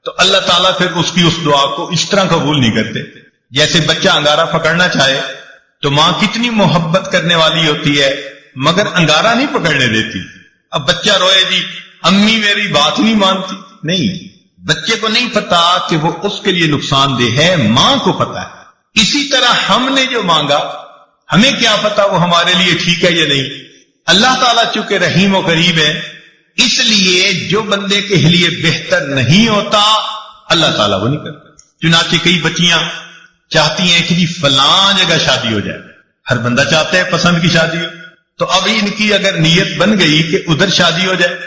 Speaker 2: تو اللہ تعالیٰ پھر اس کی اس دعا کو اس طرح قبول نہیں کرتے. جیسے بچہ انگارہ پکڑنا چاہے تو ماں کتنی محبت کرنے والی ہوتی ہے مگر انگارہ نہیں پکڑنے دیتی. اب بچہ روئے جی امی میری بات نہیں مانتی، نہیں، بچے کو نہیں پتا کہ وہ اس کے لیے نقصان دہ ہے، ماں کو پتا ہے. اسی طرح ہم نے جو مانگا ہمیں کیا پتا وہ ہمارے لیے ٹھیک ہے یا نہیں. اللہ تعالیٰ چونکہ رحیم و کریم ہے، اس لیے جو بندے کے لیے بہتر نہیں ہوتا اللہ تعالیٰ وہ نہیں کرتا۔ چنانچہ کئی بچیاں چاہتی ہیں کہ جی فلاں جگہ شادی ہو جائے، ہر بندہ چاہتا ہے پسند کی شادی ہو، تو اب ان کی اگر نیت بن گئی کہ ادھر شادی ہو جائے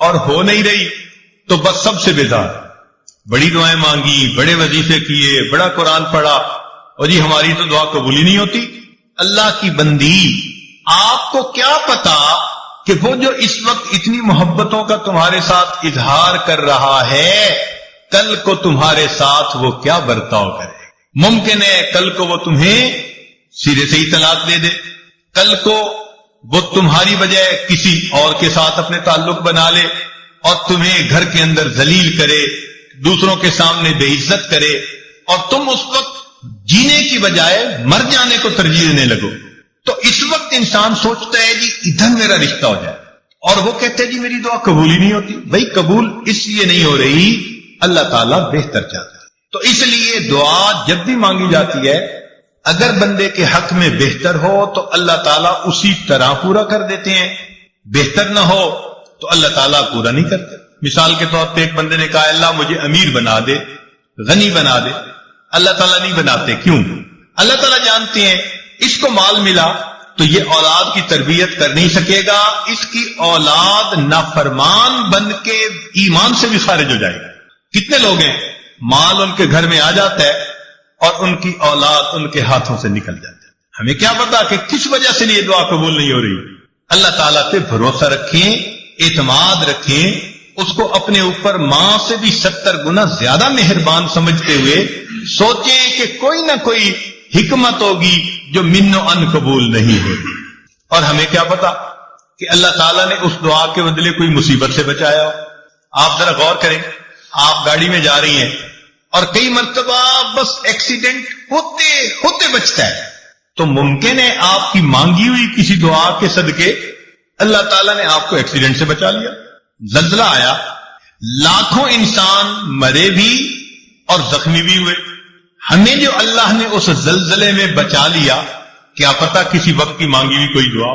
Speaker 2: اور ہو نہیں رہی تو بس سب سے بیزار، بڑی دعائیں مانگی، بڑے وظیفے کیے، بڑا قرآن پڑھا، اور جی ہماری تو دعا قبول ہی نہیں ہوتی۔ اللہ کی بندی، آپ کو کیا پتا کہ وہ جو اس وقت اتنی محبتوں کا تمہارے ساتھ اظہار کر رہا ہے کل کو تمہارے ساتھ وہ کیا برتاؤ کرے۔ ممکن ہے کل کو وہ تمہیں سرے سے ہی طلاق دے دے، کل کو وہ تمہاری بجائے کسی اور کے ساتھ اپنے تعلق بنا لے اور تمہیں گھر کے اندر ذلیل کرے، دوسروں کے سامنے بے عزت کرے، اور تم اس وقت جینے کی بجائے مر جانے کو ترجیح دینے لگو۔ تو اس وقت انسان سوچتا ہے جی ادھر میرا رشتہ ہو جائے، اور وہ کہتے ہیں جی میری دعا قبول ہی نہیں ہوتی۔ بھائی قبول اس لیے نہیں ہو رہی، اللہ تعالیٰ بہتر چاہتا ہے۔ تو اس لیے دعا جب بھی مانگی جاتی ہے اگر بندے کے حق میں بہتر ہو تو اللہ تعالیٰ اسی طرح پورا کر دیتے ہیں، بہتر نہ ہو تو اللہ تعالیٰ پورا نہیں کرتے۔ مثال کے طور پہ ایک بندے نے کہا اللہ مجھے امیر بنا دے، غنی بنا دے، اللہ تعالیٰ نہیں بناتے۔ کیوں؟ اللہ تعالیٰ جانتے ہیں اس کو مال ملا تو یہ اولاد کی تربیت کر نہیں سکے گا، اس کی اولاد نافرمان بن کے ایمان سے بھی خارج ہو جائے گا۔ کتنے لوگ ہیں مال ان کے گھر میں آ جاتا ہے اور ان کی اولاد ان کے ہاتھوں سے نکل جاتی ہے۔ ہمیں کیا پتا کہ کس وجہ سے یہ دعا قبول نہیں ہو رہی۔ اللہ تعالیٰ پہ بھروسہ رکھیں، اعتماد رکھیں، اس کو اپنے اوپر ماں سے بھی 70 گنا زیادہ مہربان سمجھتے ہوئے سوچیں کہ کوئی نہ کوئی حکمت ہوگی جو من و ان قبول نہیں ہوگی۔ اور ہمیں کیا پتا کہ اللہ تعالیٰ نے اس دعا کے بدلے کوئی مصیبت سے بچایا ہو۔ آپ ذرا غور کریں، آپ گاڑی میں جا رہی ہیں اور کئی مرتبہ بس ایکسیڈنٹ ہوتے ہوتے بچتا ہے، تو ممکن ہے آپ کی مانگی ہوئی کسی دعا کے صدقے اللہ تعالیٰ نے آپ کو ایکسیڈنٹ سے بچا لیا۔ زلزلہ آیا، لاکھوں انسان مرے بھی اور زخمی بھی ہوئے، ہمیں جو اللہ نے اس زلزلے میں بچا لیا، کیا پتا کسی وقت کی مانگی ہوئی کوئی دعا۔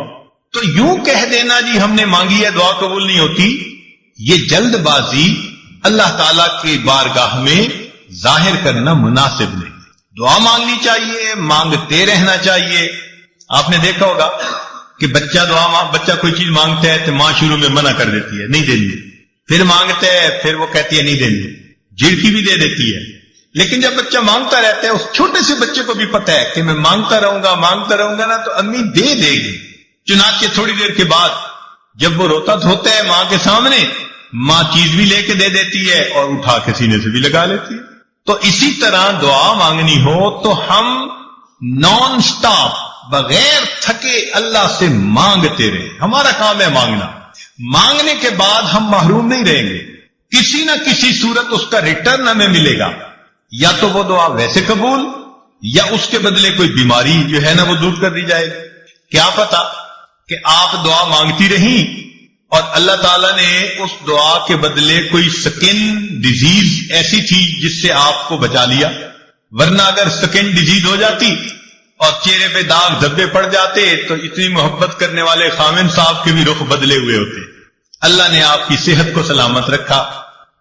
Speaker 2: تو یوں کہہ دینا جی ہم نے مانگی ہے دعا قبول نہیں ہوتی، یہ جلد بازی اللہ تعالیٰ کی بارگاہ میں ظاہر کرنا مناسب نہیں۔ دعا مانگنی چاہیے، مانگتے رہنا چاہیے۔ آپ نے دیکھا ہوگا کہ بچہ کوئی چیز مانگتا ہے تو ماں شروع میں منع کر دیتی ہے، نہیں دینی، پھر مانگتا ہے، پھر وہ کہتی ہے نہیں دینی، جھڑکی بھی دے دیتی ہے۔ لیکن جب بچہ مانگتا رہتا ہے، اس چھوٹے سے بچے کو بھی پتا ہے کہ میں مانگتا رہوں گا نا تو امی دے دے گی۔ چنانچہ تھوڑی دیر کے بعد جب وہ روتا دھوتا ہے ماں کے سامنے، ماں چیز بھی لے کے دے دیتی ہے اور اٹھا کے سینے سے بھی لگا لیتی ہے۔ تو اسی طرح دعا مانگنی ہو تو ہم نان سٹاپ بغیر تھکے اللہ سے مانگتے رہیں۔ ہمارا کام ہے مانگنا، مانگنے کے بعد ہم محروم نہیں رہیں گے، کسی نہ کسی صورت اس کا ریٹرن ہمیں ملے گا، یا تو وہ دعا ویسے قبول یا اس کے بدلے کوئی بیماری جو ہے نا وہ دور کر دی جائے گی۔ کیا پتا کہ آپ دعا مانگتی رہیں اور اللہ تعالیٰ نے اس دعا کے بدلے کوئی سکن ڈیزیز ایسی تھی جس سے آپ کو بچا لیا، ورنہ اگر سکن ڈیزیز ہو جاتی اور چہرے پہ داغ دھبے پڑ جاتے تو اتنی محبت کرنے والے خامن صاحب کے بھی رخ بدلے ہوئے ہوتے۔ اللہ نے آپ کی صحت کو سلامت رکھا،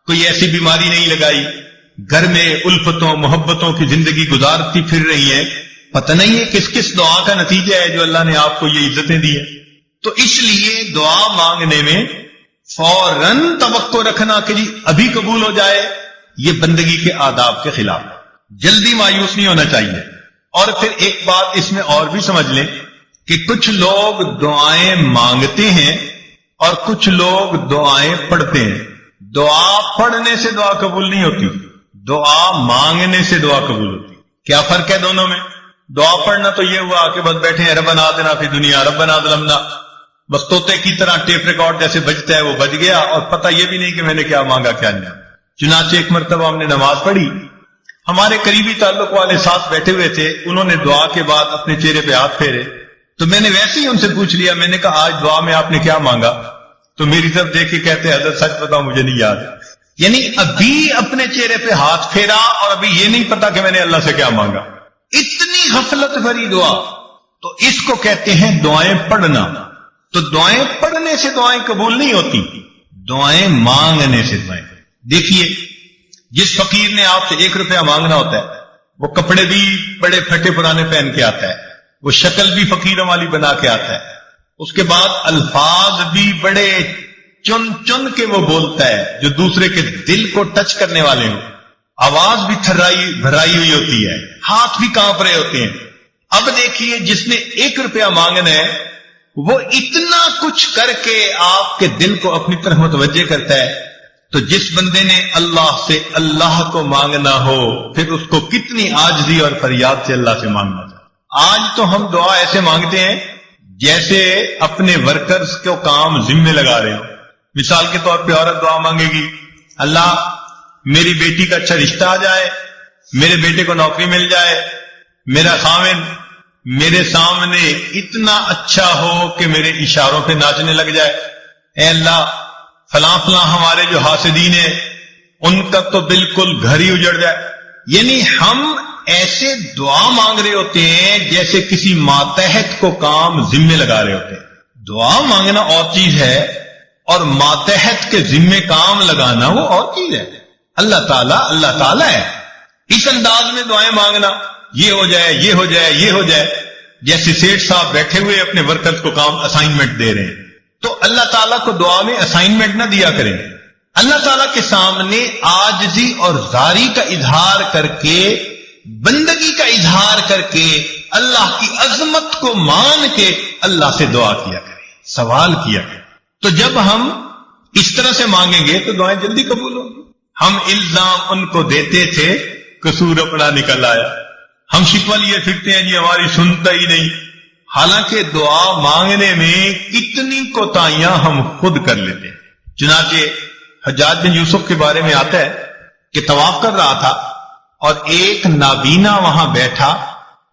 Speaker 2: کوئی ایسی بیماری نہیں لگائی، گھر میں الفتوں محبتوں کی زندگی گزارتی پھر رہی ہے، پتہ نہیں ہے کس کس دعا کا نتیجہ ہے جو اللہ نے آپ کو یہ عزتیں دی ہیں۔ تو اس لیے دعا مانگنے میں فوراً توقع رکھنا کہ جی ابھی قبول ہو جائے، یہ بندگی کے آداب کے خلاف ہے۔ جلدی مایوس نہیں ہونا چاہیے۔ اور پھر ایک بات اس میں اور بھی سمجھ لیں کہ کچھ لوگ دعائیں مانگتے ہیں اور کچھ لوگ دعائیں پڑھتے ہیں۔ دعا پڑھنے سے دعا قبول نہیں ہوتی، دعا مانگنے سے دعا قبول ہوتی۔ کیا فرق ہے دونوں میں؟ دعا پڑھنا تو یہ ہوا کہ بس بیٹھے ہیں ربنا آتنا فی دنیا ربنا ظلمنا، بس طوطے کی طرح ٹیپ ریکارڈ جیسے بجتا ہے وہ بج گیا، اور پتہ یہ بھی نہیں کہ میں نے کیا مانگا کیا نہیں۔ چنانچہ ایک مرتبہ ہم نے نماز پڑھی، ہمارے قریبی تعلق والے ساتھ بیٹھے ہوئے تھے، انہوں نے دعا کے بعد اپنے چہرے پہ ہاتھ پھیرے، تو میں نے ویسے ہی ان سے پوچھ لیا، میں نے کہا آج دعا میں آپ نے کیا مانگا؟ تو میری طرف دیکھ کے کہتے ہیں حضرت سچ بتاؤ مجھے نہیں یاد۔ یعنی ابھی اپنے چہرے پہ ہاتھ پھیرا اور ابھی یہ نہیں پتا کہ میں نے اللہ سے کیا مانگا۔ اتنی غفلت بھری دعا، تو اس کو کہتے ہیں دعائیں پڑھنا۔ تو دعائیں پڑھنے سے دعائیں قبول نہیں ہوتی، دعائیں مانگنے سے دعائیں۔ دیکھیے جس فقیر نے آپ سے 1 روپیہ مانگنا ہوتا ہے، وہ کپڑے بھی بڑے پھٹے پرانے پہن کے آتا ہے، وہ شکل بھی فقیروں والی بنا کے آتا ہے، اس کے بعد الفاظ بھی بڑے چن چن کے وہ بولتا ہے جو دوسرے کے دل کو ٹچ کرنے والے ہوں، آواز بھی تھرائی بھرائی ہوئی ہوتی ہے، ہاتھ بھی کانپ رہے ہوتے ہیں۔ اب دیکھیے جس نے 1 روپیہ مانگنا ہے وہ اتنا کچھ کر کے آپ کے دل کو اپنی طرف متوجہ کرتا ہے، تو جس بندے نے اللہ سے اللہ کو مانگنا ہو پھر اس کو کتنی عاجزی اور فریاد سے اللہ سے مانگنا چاہیے۔ آج تو ہم دعا ایسے مانگتے ہیں جیسے اپنے ورکرز کو کام ذمے لگا رہے ہو۔ مثال کے طور پہ عورت دعا مانگے گی، اللہ میری بیٹی کا اچھا رشتہ آ جائے، میرے بیٹے کو نوکری مل جائے، میرا خاوند میرے سامنے اتنا اچھا ہو کہ میرے اشاروں پہ ناچنے لگ جائے، اے اللہ فلاں فلاں ہمارے جو حاسدین ہیں ان کا تو بالکل گھر ہی اجڑ جائے۔ یعنی ہم ایسے دعا مانگ رہے ہوتے ہیں جیسے کسی ماتحت کو کام ذمے لگا رہے ہوتے ہیں۔ دعا مانگنا اور چیز ہے اور ماتحت کے ذمے کام لگانا وہ اور چیز ہے۔ اللہ تعالیٰ ہے۔ اس انداز میں دعائیں مانگنا، یہ ہو جائے، یہ ہو جائے، یہ ہو جائے، جیسے سیٹھ صاحب بیٹھے ہوئے اپنے ورکرز کو کام اسائنمنٹ دے رہے ہیں، تو اللہ تعالیٰ کو دعا میں اسائنمنٹ نہ دیا کریں۔ اللہ تعالیٰ کے سامنے عاجزی اور زاری کا اظہار کر کے، بندگی کا اظہار کر کے، اللہ کی عظمت کو مان کے اللہ سے دعا کیا کریں، سوال کیا کریں۔ تو جب ہم اس طرح سے مانگیں گے تو دعائیں جلدی قبول ہوں گی۔ ہم الزام ان کو دیتے تھے، قصور اپنا نکل آیا، ہم شکوہ لیے پھرتے ہیں جی ہماری سنتا ہی نہیں، حالانکہ دعا مانگنے میں کتنی کوتاہیاں ہم خود کر لیتے ہیں۔ چنانچہ حجاج بن یوسف کے بارے میں آتا ہے کہ طواف کر رہا تھا اور ایک نابینا وہاں بیٹھا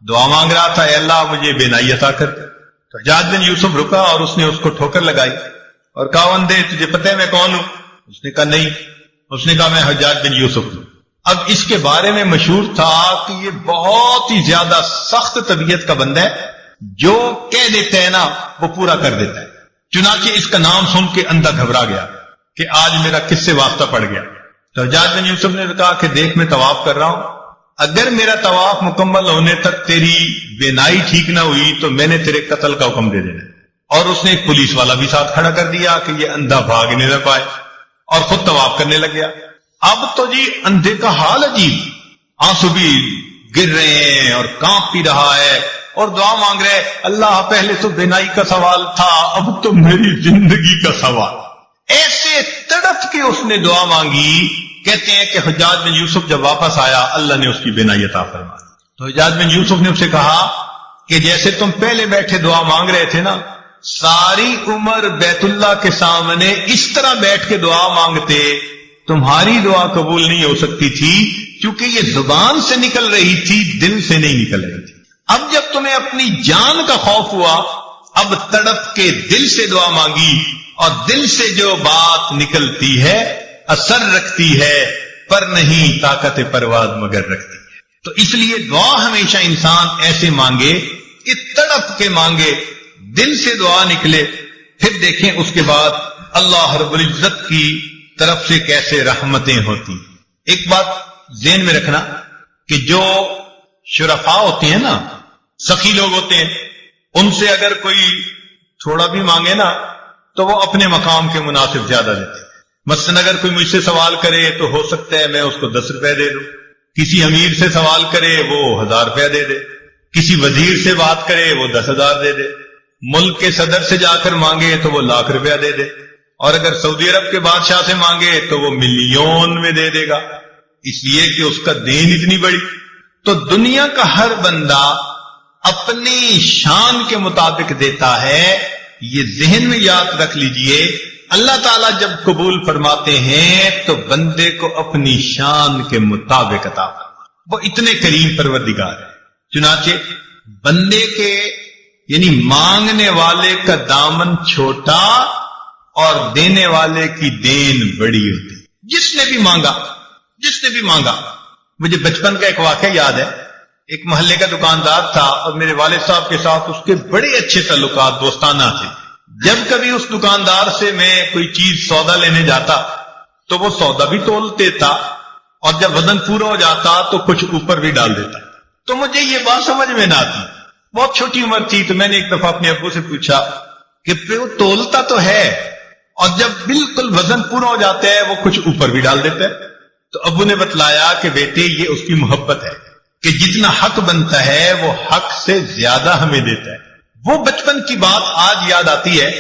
Speaker 2: دعا مانگ رہا تھا، اے اللہ مجھے بینائی عطا کر۔ تو حجاج بن یوسف رکا اور اس نے اس کو ٹھوکر لگائی اور کہا وندے تجھے پتہ ہے میں کون ہوں؟ اس نے کہا نہیں۔ اس نے کہا میں حجاج بن یوسف ہوں۔ اب اس کے بارے میں مشہور تھا کہ یہ بہت ہی زیادہ سخت طبیعت کا بندہ ہے، جو کہہ دیتا ہے نا وہ پورا کر دیتا ہے۔ چنانچہ اس کا نام سن کے اندھا گھبرا گیا کہ آج میرا کس سے واسطہ پڑ گیا۔ تو حجاج بن یوسف نے کہا کہ دیکھ میں طواف کر رہا ہوں، اگر میرا طواف مکمل ہونے تک تیری بینائی ٹھیک نہ ہوئی تو میں نے تیرے قتل کا حکم دے دینا۔ اور اس نے ایک پولیس والا بھی ساتھ کھڑا کر دیا کہ یہ اندھا بھاگنے نہ پائے، اور خود طواف کرنے لگ گیا۔ اب تو جی اندھے کا حال عجیب، آنسو بھی گر رہے ہیں اور کانپ بھی رہا ہے اور دعا مانگ رہے ہیں، اللہ پہلے تو بینائی کا سوال تھا، اب تو میری زندگی کا سوال۔ ایسے تڑپ کے اس نے دعا مانگی۔ کہتے ہیں کہ حجاج بن یوسف جب واپس آیا اللہ نے اس کی بینائی عطا فرمائی۔ تو حجاج بن یوسف نے اسے کہا کہ جیسے تم پہلے بیٹھے دعا مانگ رہے تھے نا، ساری عمر بیت اللہ کے سامنے اس طرح بیٹھ کے دعا مانگتے، تمہاری دعا قبول نہیں ہو سکتی تھی کیونکہ یہ زبان سے نکل رہی تھی، دل سے نہیں نکل رہی تھی۔ اب جب تمہیں اپنی جان کا خوف ہوا، اب تڑپ کے دل سے دعا مانگی، اور دل سے جو بات نکلتی ہے اثر رکھتی ہے، پر نہیں طاقت پرواز مگر رکھتی ہے۔ تو اس لیے دعا ہمیشہ انسان ایسے مانگے کہ تڑپ کے مانگے، دل سے دعا نکلے، پھر دیکھیں اس کے بعد اللہ رب العزت کی طرف سے کیسے رحمتیں ہوتی۔ ایک بات ذہن میں رکھنا کہ جو شرفاء ہوتے ہیں نا، سخی لوگ ہوتے ہیں، ان سے اگر کوئی تھوڑا بھی مانگے نا تو وہ اپنے مقام کے مناسب زیادہ دیتے ہیں۔ مثلا اگر کوئی مجھ سے سوال کرے تو ہو سکتا ہے میں اس کو 10 روپے دے دوں، کسی امیر سے سوال کرے وہ 1000 روپیہ دے دے، کسی وزیر سے بات کرے وہ 10,000 دے دے، ملک کے صدر سے جا کر مانگے تو وہ 1,00,000 روپیہ دے دے، اور اگر سعودی عرب کے بادشاہ سے مانگے تو وہ ملین میں دے دے گا، اس لیے کہ اس کا دین اتنی بڑی۔ تو دنیا کا ہر بندہ اپنی شان کے مطابق دیتا ہے، یہ ذہن میں یاد رکھ لیجئے۔ اللہ تعالیٰ جب قبول فرماتے ہیں تو بندے کو اپنی شان کے مطابق عطا فرماتے، وہ اتنے کریم پروردگار ہے۔ چنانچہ بندے کے یعنی مانگنے والے کا دامن چھوٹا اور دینے والے کی دین بڑی ہوتی۔ جس نے بھی مانگا، مجھے بچپن کا ایک واقعہ یاد ہے۔ ایک محلے کا دکاندار تھا اور میرے والد صاحب کے ساتھ اس کے بڑے اچھے تعلقات دوستانہ تھے، جب کبھی اس دکاندار سے میں کوئی چیز سودا لینے جاتا تو وہ سودا بھی تول دیتا اور جب وزن پورا ہو جاتا تو کچھ اوپر بھی ڈال دیتا. تو مجھے یہ بات سمجھ میں نہ آتی. بہت چھوٹی عمر تھی تو میں نے ایک دفعہ اپنے ابو سے پوچھا کہ وہ تولتا تو ہے اور جب بالکل وزن پورا ہو جاتا ہے وہ کچھ اوپر بھی ڈال دیتا ہے. تو ابو نے بتلایا کہ بیٹے یہ اس کی محبت ہے کہ جتنا حق بنتا ہے وہ حق سے زیادہ ہمیں دیتا ہے. وہ بچپن کی بات آج یاد آتی ہے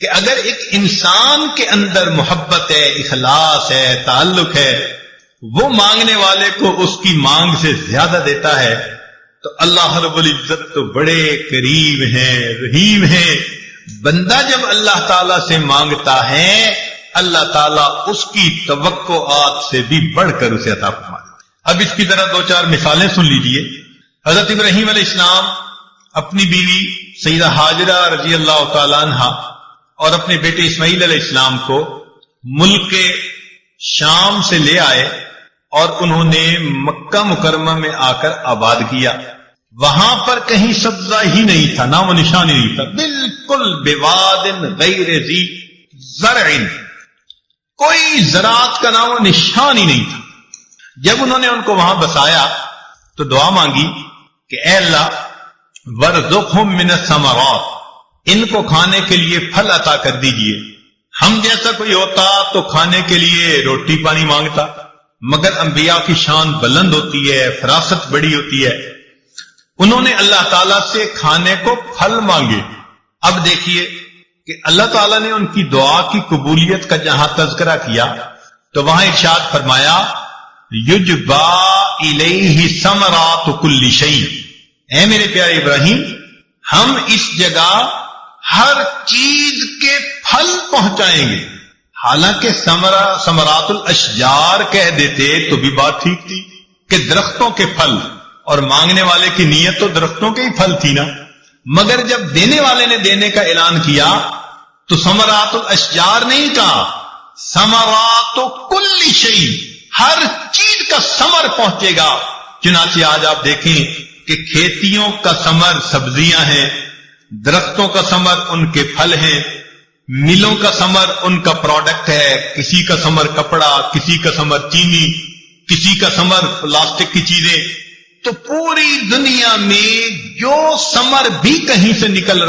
Speaker 2: کہ اگر ایک انسان کے اندر محبت ہے، اخلاص ہے، تعلق ہے، وہ مانگنے والے کو اس کی مانگ سے زیادہ دیتا ہے تو اللہ رب العزت تو بڑے کریم ہیں، رحیم ہیں. بندہ جب اللہ تعالی سے مانگتا ہے اللہ تعالیٰ اس کی توقعات سے بھی بڑھ کر اسے عطا فرماتا ہے. اب اس کی طرح دو چار مثالیں سن لیجئے. حضرت ابراہیم علیہ السلام اپنی بیوی سیدہ ہاجرہ رضی اللہ تعالیٰ عنہ اور اپنے بیٹے اسماعیل علیہ السلام کو ملک شام سے لے آئے اور انہوں نے مکہ مکرمہ میں آ کر آباد کیا. وہاں پر کہیں سبزہ ہی نہیں تھا، نام و نشان ہی نہیں تھا، بالکل بواد غیر ذی زرع، کوئی زراعت کا نام و نشان ہی نہیں تھا. جب انہوں نے ان کو وہاں بسایا تو دعا مانگی کہ اے اللہ وارزقہم من الثمرات، ان کو کھانے کے لیے پھل عطا کر دیجئے. ہم جیسا کوئی ہوتا تو کھانے کے لیے روٹی پانی مانگتا، مگر انبیاء کی شان بلند ہوتی ہے، فراست بڑی ہوتی ہے. انہوں نے اللہ تعالیٰ سے کھانے کو پھل مانگے. اب دیکھیے کہ اللہ تعالیٰ نے ان کی دعا کی قبولیت کا جہاں تذکرہ کیا تو وہاں ارشاد فرمایا یجبا الیہ ثمرات کل شیء. اے میرے پیارے ابراہیم، ہم اس جگہ ہر چیز کے پھل پہنچائیں گے. حالانکہ ثمرات الاشجار کہہ دیتے تو بھی بات ٹھیک تھی کہ درختوں کے پھل، اور مانگنے والے کی نیت تو درختوں کے ہی پھل تھی نا. مگر جب دینے والے نے دینے کا اعلان کیا تو ثمرات الاشجار نہیں کہا، ثمرات کل شیء، ہر چیز کا ثمر پہنچے گا. چنانچہ آج آپ دیکھیں کہ کھیتیوں کا ثمر سبزیاں ہیں، درختوں کا ثمر ان کے پھل ہیں، ملوں کا ثمر ان کا پروڈکٹ ہے، کسی کا ثمر کپڑا، کسی کا ثمر چینی، کسی کا ثمر پلاسٹک کی چیزیں. تو پوری دنیا میں جو ثمر بھی کہیں سے نکل رہا